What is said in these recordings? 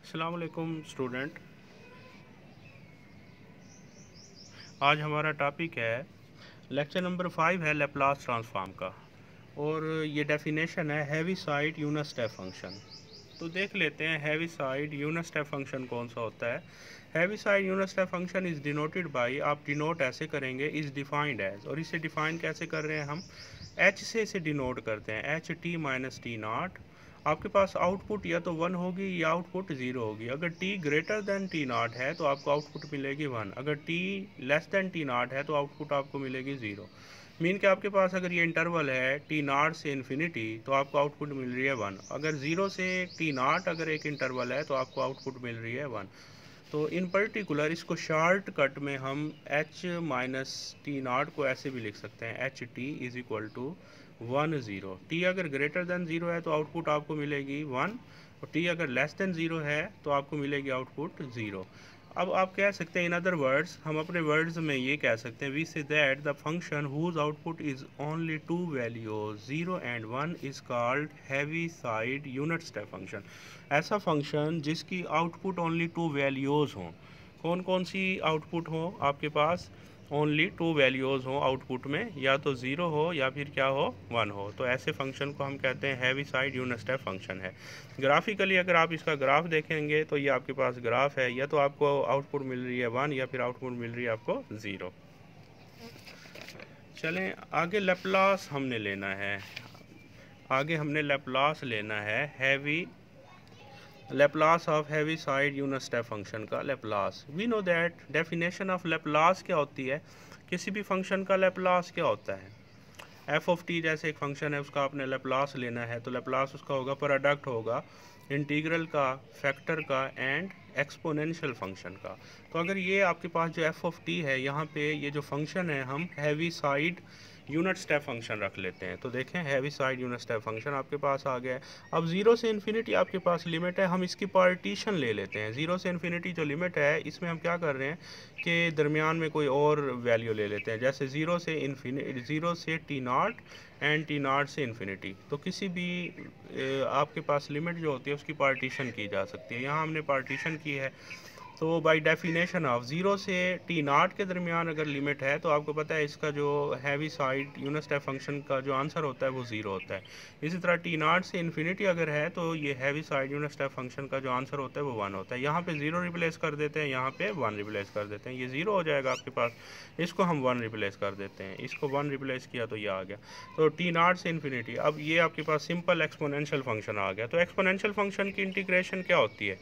अस्सलाम वालेकुम स्टूडेंट। आज हमारा टॉपिक है लेक्चर नंबर 5 है लैप्लास ट्रांसफॉर्म का, और ये डेफिनेशन है heavy side unit step function. तो देख लेते हैं heavy side unit step function कौन सा होता है। Heavy side unit step function is denoted by, आप डिनोट ऐसे करेंगे, इज़ डिफाइंड एज, और इसे डिफाइन कैसे कर रहे हैं हम, एच से इसे डिनोट करते हैं, H T minus T not. आपके पास आउटपुट या तो 1 होगी या आउटपुट 0 होगी। अगर t greater than T not है तो आपको आउटपुट मिलेगी 1, अगर t less than T not है तो आउटपुट आपको मिलेगी 0। मीन कि आपके पास अगर ये इंटरवल है टी नॉट से इन्फिनिटी तो आपको आउटपुट मिल रही है 1, अगर 0 से टी नॉट अगर एक इंटरवल है तो आपको आउटपुट मिल रही है 1। तो इन पर्टिकुलर इसको शॉर्ट कट में हम h माइनस टी नॉट को ऐसे भी लिख सकते हैं, H T is equal to 1 0। T अगर ग्रेटर देन 0 है तो आउटपुट आपको मिलेगी 1, और टी अगर लेस देन 0 है तो आपको मिलेगी आउटपुट 0। अब आप कह सकते हैं, इन अदर वर्ड्स, हम अपने वर्ड्स में ये कह सकते हैं, we say that the function whose output is only 2 values 0 and 1 is called heavy side unit step function. ऐसा फंक्शन जिसकी आउटपुट ओनली 2 वैल्यूज़ हों। कौन कौन सी आउटपुट हो आपके पास, ओनली 2 वैल्यूज़ हो आउटपुट में, या तो 0 हो या फिर क्या हो, 1 हो, तो ऐसे फंक्शन को हम कहते हैं heavy side unit step function है। ग्राफिकली अगर आप इसका ग्राफ देखेंगे तो ये आपके पास ग्राफ है, या तो आपको आउटपुट मिल रही है 1 या फिर आउटपुट मिल रही है आपको 0। चलें आगे, लैप्लास हमने लेना है, आगे हमने लैप्लास लेना है heavy Laplace of heavy side unit step function का Laplace. We know that definition of Laplace क्या होती है, किसी भी फंक्शन का लैप्लास क्या होता है। एफ ऑफ टी जैसे एक फंक्शन है, उसका आपने लैप्लास लेना है तो लैप्लास उसका होगा, प्रोडक्ट होगा इंटीग्रल का, फैक्टर का एंड एक्सपोनेंशियल फंक्शन का। तो अगर ये आपके पास जो एफ ऑफ टी है, यहाँ पे ये जो फंक्शन है हम heavy side unit step function रख लेते हैं। तो देखें heavy side unit step function आपके पास आ गया है। अब 0 से इन्फिनिटी आपके पास लिमिट है, हम इसकी पार्टीशन ले लेते हैं। 0 से इन्फिनिटी जो लिमिट है इसमें हम क्या कर रहे हैं कि दरमियान में कोई और वैल्यू ले लेते हैं, जैसे 0 से इन्फिनिटी, 0 से T not and T not से इन्फिनिटी। तो किसी भी आपके पास लिमिट जो होती है उसकी पार्टीशन की जा सकती है, यहाँ हमने पार्टीशन की है। तो बाय डेफिनेशन ऑफ 0 से टी नॉट के दरमियान अगर लिमिट है तो आपको पता है इसका जो heavy side unit step function का जो आंसर होता है वो 0 होता है। इसी तरह टी नॉट से इन्फिनिटी अगर है तो ये heavy side unit step function का जो आंसर होता है वो 1 होता है। यहाँ पे 0 रिप्लेस कर देते हैं, यहाँ पे 1 रिप्लेस कर देते हैं, ये 0 हो जाएगा आपके पास, इसको हम 1 रिप्लेस कर देते हैं, इसको 1 रिप्लेस किया तो ये आ गया। तो टी नॉट से इन्फिनिटी, अब ये आपके पास सिंपल एक्सपोनेंशियल फंक्शन आ गया। तो एक्सपोनेंशियल फंक्शन की इंटीग्रेशन क्या होती है,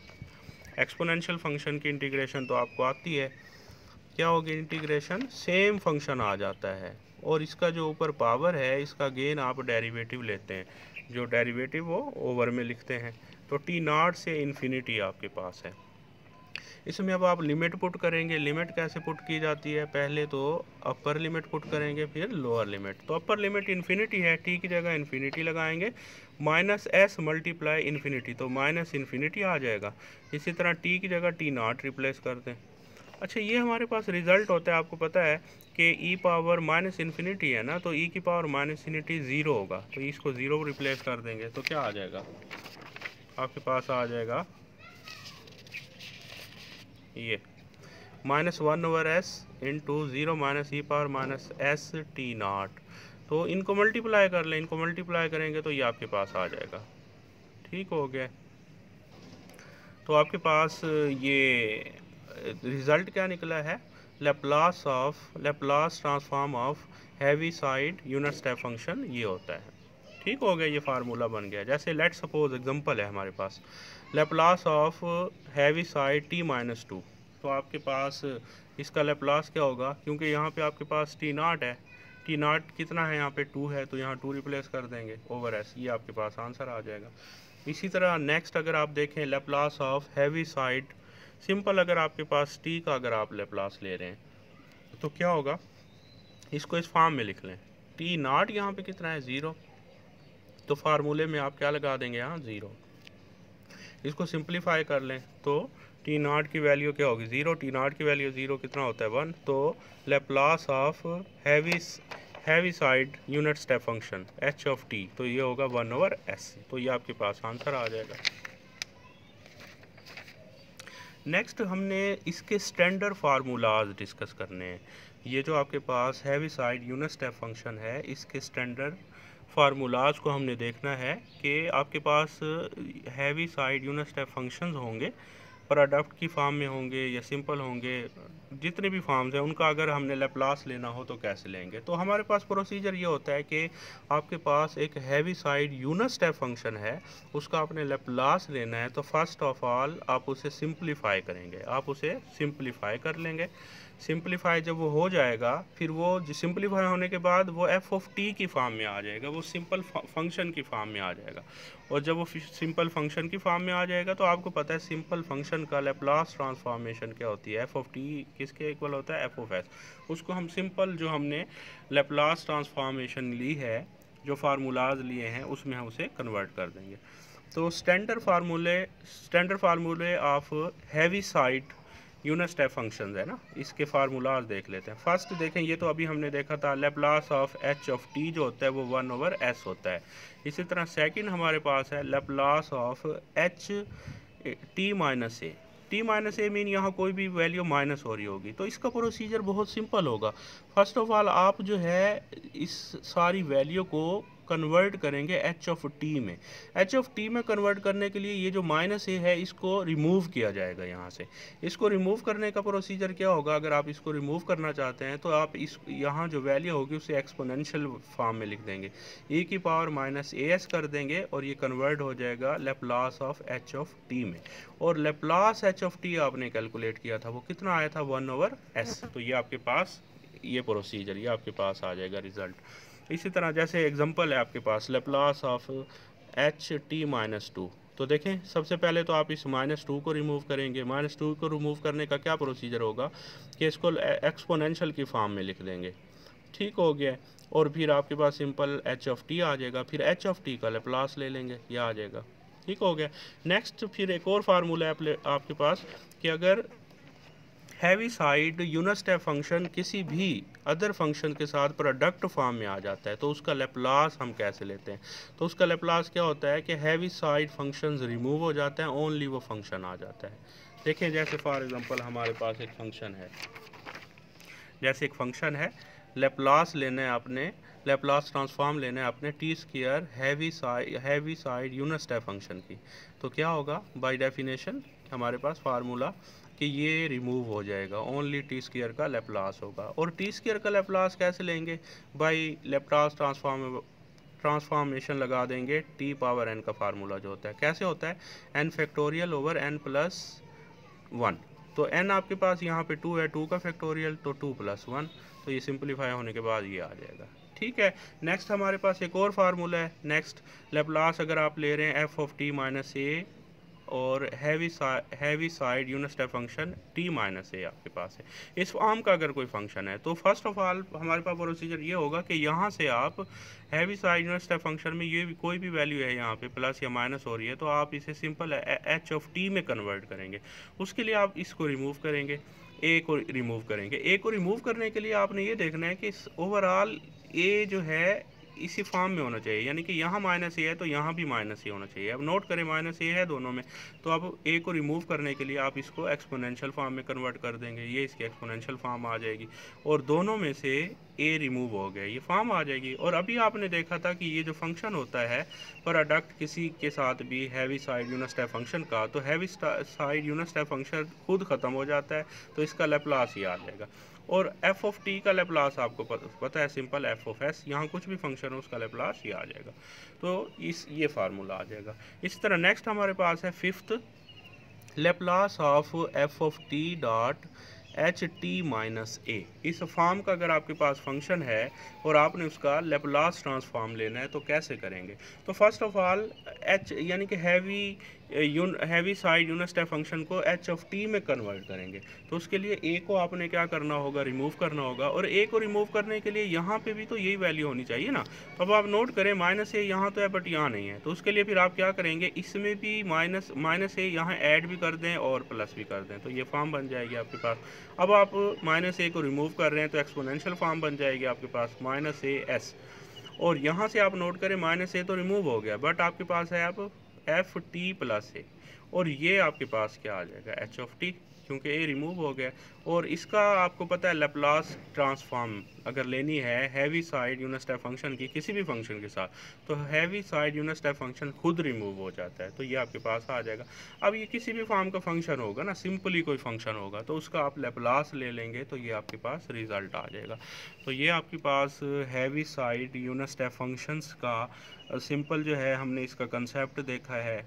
एक्सपोनेंशियल फंक्शन की इंटीग्रेशन तो आपको आती है, क्या होगी इंटीग्रेशन, सेम फंक्शन आ जाता है और इसका जो ऊपर पावर है इसका गेन आप डेरिवेटिव लेते हैं, जो डेरिवेटिव वो ओवर में लिखते हैं। तो टी नॉट से इन्फिनिटी आपके पास है। इसमें अब आप लिमिट पुट करेंगे, लिमिट कैसे पुट की जाती है, पहले तो अपर लिमिट पुट करेंगे फिर लोअर लिमिट। तो अपर लिमिट इन्फिनिटी है, टी की जगह इन्फिनिटी लगाएंगे, माइनस एस मल्टीप्लाई इन्फिनिटी, तो माइनस इन्फिनिटी आ जाएगा। इसी तरह टी की जगह टी नॉट रिप्लेस कर दें। अच्छा, ये हमारे पास रिजल्ट होता है, आपको पता है कि ई पावर माइनस इन्फिनिटी है ना, तो ई की पावर माइनस इन्फिनिटी 0 होगा, तो इसको 0 रिप्लेस कर देंगे तो क्या आ जाएगा आपके पास, आ जाएगा ये -1/s into 0 minus E power minus S T not. तो इनको मल्टीप्लाई कर लें, इनको मल्टीप्लाई करेंगे तो ये आपके पास आ जाएगा। ठीक हो गया। तो आपके पास ये रिज़ल्ट क्या निकला है, Laplace transform of heavy side unit step function ये होता है। ठीक हो गया, ये फार्मूला बन गया। जैसे लेट सपोज एग्जांपल है हमारे पास, Laplace of Heaviside t-2, तो आपके पास इसका लैप्लास क्या होगा, क्योंकि यहाँ पे आपके पास टी नॉट है, टी नॉट कितना है यहाँ पे 2 है, तो यहाँ 2 रिप्लेस कर देंगे ओवर एस, ये आपके पास आंसर आ जाएगा। इसी तरह नेक्स्ट अगर आप देखें Laplace of heavy side, simple अगर आपके पास टी का अगर आप लैप्लास ले रहे हैं तो क्या होगा, इसको इस फॉर्म में लिख लें, टी नॉट यहाँ पे कितना है 0, तो फार्मूले में आप क्या लगा देंगे यहाँ 0। इसको सिंप्लीफाई कर लें तो टी नॉट की वैल्यू क्या होगी 0, टी नॉट की वैल्यू 0 कितना होता है 1, तो Laplace of heavy side unit step function H of T, तो ये होगा 1/s, तो ये आपके पास आंसर आ जाएगा। नेक्स्ट हमने इसके स्टैंडर्ड फार्मूलाज डिस्कस करने हैं। ये जो आपके पास heavy side unit step function है, इसके स्टैंडर्ड फार्मूलाज को हमने देखना है कि आपके पास heavy side unit step functions होंगे, प्रोडक्ट की फॉर्म में होंगे या सिंपल होंगे, जितने भी फॉर्म्स हैं उनका अगर हमने लैप्लास लेना हो तो कैसे लेंगे। तो हमारे पास प्रोसीजर ये होता है कि आपके पास एक heavy side unit step function है, उसका आपने लैप्लास लेना है। तो फर्स्ट ऑफ ऑल आप उसे सिंप्लीफाई करेंगे, आप उसे सिंप्लीफाई कर लेंगे। सिंप्लीफाई जब वो हो जाएगा, फिर वो सिंप्लीफाई होने के बाद वो एफ ऑफ टी की फॉर्म में आ जाएगा, वो सिंपल फंक्शन की फॉर्म में आ जाएगा। और जब वो सिंपल फंक्शन की फॉर्म में आ जाएगा तो आपको पता है सिंपल फंक्शन का लैप्लास ट्रांसफॉर्मेशन क्या होती है, एफ ऑफ टी किसके इक्वल होता है, एफ ऑफ एस। उसको हम सिंपल जो हमने लैप्लास ट्रांसफॉर्मेशन ली है, जो फार्मूलाज लिए हैं, उसमें हम उसे कन्वर्ट कर देंगे। तो स्टैंडर्ड फार्मूले of heavy side unit step function है ना, इसके फार्मूलाज देख लेते हैं। फर्स्ट देखें, ये तो अभी हमने देखा था, Laplace of H of T जो होता है वो 1/s होता है। इसी तरह सेकंड हमारे पास है Laplace of H T minus A. T minus A mean यहाँ कोई भी वैल्यू माइनस हो रही होगी। तो इसका प्रोसीजर बहुत सिंपल होगा। फर्स्ट ऑफ ऑल आप जो है इस सारी वैल्यू को कन्वर्ट करेंगे एच ऑफ टी में। एच ऑफ टी में कन्वर्ट करने के लिए ये जो माइनस ए है इसको रिमूव किया जाएगा यहाँ से। इसको रिमूव करने का प्रोसीजर क्या होगा, अगर आप इसको रिमूव करना चाहते हैं तो आप इस यहाँ जो वैल्यू होगी उसे एक्सपोनेंशियल फॉर्म में लिख देंगे, e की पावर माइनस ए एस कर देंगे और ये कन्वर्ट हो जाएगा Laplace of H of T में। और लैप्लास एच ऑफ टी आपने कैलकुलेट किया था, वो कितना आया था, 1/s। तो ये आपके पास ये प्रोसीजर, ये आपके पास आ जाएगा रिजल्ट। इसी तरह जैसे एग्जांपल है आपके पास Laplace of H T minus two. तो देखें, सबसे पहले तो आप इस -2 को रिमूव करेंगे। -2 को रिमूव करने का क्या प्रोसीजर होगा कि इसको एक्सपोनेंशियल की फॉर्म में लिख देंगे। ठीक हो गया। और फिर आपके पास सिंपल एच ऑफ टी आ जाएगा, फिर एच ऑफ टी का लैप्लास ले लेंगे, यह आ जाएगा। ठीक हो गया। नेक्स्ट फिर एक और फार्मूला है आपके पास कि अगर heavy side unit step function किसी भी अदर फंक्शन के साथ प्रोडक्ट फॉर्म में आ जाता है तो उसका लैप्लास हम कैसे लेते हैं। तो उसका लैप्लास क्या होता है कि हैवी साइड फंक्शंस रिमूव हो जाते हैं, ओनली वो फंक्शन आ जाता है। देखें, जैसे फॉर एग्जांपल हमारे पास एक फंक्शन है, जैसे एक फंक्शन है, लैप्लास लेना है आपने, लैप्लास ट्रांसफॉर्म लेना है आपने T square heavy side unit step function की। तो क्या होगा, बाय डेफिनेशन हमारे पास फार्मूला कि ये रिमूव हो जाएगा, ओनली टी स्क्वायर का लैप्लास होगा। और टी स्क्वायर का लैप्लास कैसे लेंगे, बाय लैप्लास ट्रांसफॉर्मेशन लगा देंगे, टी पावर एन का फार्मूला जो होता है कैसे होता है, N factorial over N plus 1। तो n आपके पास यहाँ पे 2 है, 2 का फैक्टोरियल तो 2 + 1। तो ये सिंप्लीफाई होने के बाद ये आ जाएगा। ठीक है। नेक्स्ट हमारे पास एक और फार्मूला है। नेक्स्ट लैप्लास अगर आप ले रहे हैं F of T minus A और heavy side unit step function T minus A आपके पास है, इस फॉर्म का अगर कोई फंक्शन है, तो फर्स्ट ऑफ ऑल हमारे पास प्रोसीजर ये होगा कि यहाँ से आप heavy side unit step function में ये भी कोई भी वैल्यू है यहाँ पे प्लस या माइनस हो रही है तो आप इसे सिंपल एच ऑफ टी में कन्वर्ट करेंगे। उसके लिए आप इसको रिमूव करेंगे, ए को रिमूव करेंगे। ए को रिमूव करने के लिए आपने ये देखना है कि ओवरऑल ए जो है इसी फॉर्म में होना चाहिए, यानी कि यहाँ माइनस ए है तो यहाँ भी माइनस ए होना चाहिए। अब नोट करें माइनस ए है दोनों में, तो अब ए को रिमूव करने के लिए आप इसको एक्सपोनेंशियल फॉर्म में कन्वर्ट कर देंगे, ये इसकी एक्सपोनेंशियल फॉर्म आ जाएगी और दोनों में से ए रिमूव हो गया, ये फॉर्म आ जाएगी। और अभी आपने देखा था कि ये जो फंक्शन होता है प्रोडक्ट किसी के साथ भी heavy side unit step function का, तो heavy side unit step function खुद ख़त्म हो जाता है तो इसका लैप्लास ही आ जाएगा। और एफ ऑफ टी का लैप्लास आपको पता है, सिंपल एफ ऑफ एस, यहाँ कुछ भी फंक्शन हो उसका लैप्लास ही आ जाएगा। तो ये फार्मूला आ जाएगा। इस तरह नेक्स्ट हमारे पास है fifth, Laplace of F of T dot H T minus A. इस फॉर्म का अगर आपके पास फंक्शन है और आपने उसका लैप्लास ट्रांसफॉर्म लेना है तो कैसे करेंगे। तो फर्स्ट ऑफ ऑल एच यानी कि heavy side unit step function को एच ऑफ टी में कन्वर्ट करेंगे। तो उसके लिए ए को आपने क्या करना होगा, रिमूव करना होगा। और ए को रिमूव करने के लिए यहाँ पे भी तो यही वैल्यू होनी चाहिए ना। तो अब आप नोट करें माइनस ए यहाँ तो है बट यहाँ नहीं है, तो उसके लिए फिर आप क्या करेंगे, इसमें भी माइनस ए यहाँ ऐड भी कर दें और प्लस भी कर दें, तो ये फॉर्म बन जाएगी आपके पास। अब आप माइनस ए को रिमूव कर रहे हैं तो एक्सपोनेंशियल फॉर्म बन जाएगी आपके पास माइनस ए एस। और यहाँ से आप नोट करें माइनस ए तो रिमूव हो गया बट आपके पास है आप एफ टी प्लस ए। और ये आपके पास क्या आ जाएगा एच ऑफ टी, क्योंकि ए रिमूव हो गया। और इसका आपको पता है लैपलास ट्रांसफॉर्म अगर लेनी है heavy side unit step function की किसी भी फंक्शन के साथ, तो heavy side unit step function खुद रिमूव हो जाता है, तो ये आपके पास आ जाएगा। अब ये किसी भी फॉर्म का फंक्शन होगा ना, सिंपली कोई फंक्शन होगा तो उसका आप लैपलास ले लेंगे तो ये आपके पास रिजल्ट आ जाएगा। तो ये आपके पास heavy side unit step functions का सिंपल जो है हमने इसका कंसेप्ट देखा है,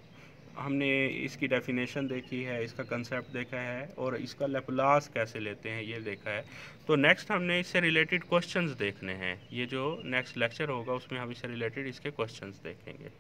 हमने इसकी डेफिनेशन देखी है, इसका कंसेप्ट देखा है और इसका लैपलास कैसे लेते हैं ये देखा है। तो नेक्स्ट हमने इससे रिलेटेड क्वेश्चंस देखने हैं, ये जो नेक्स्ट लेक्चर होगा उसमें हम इससे रिलेटेड इसके क्वेश्चंस देखेंगे।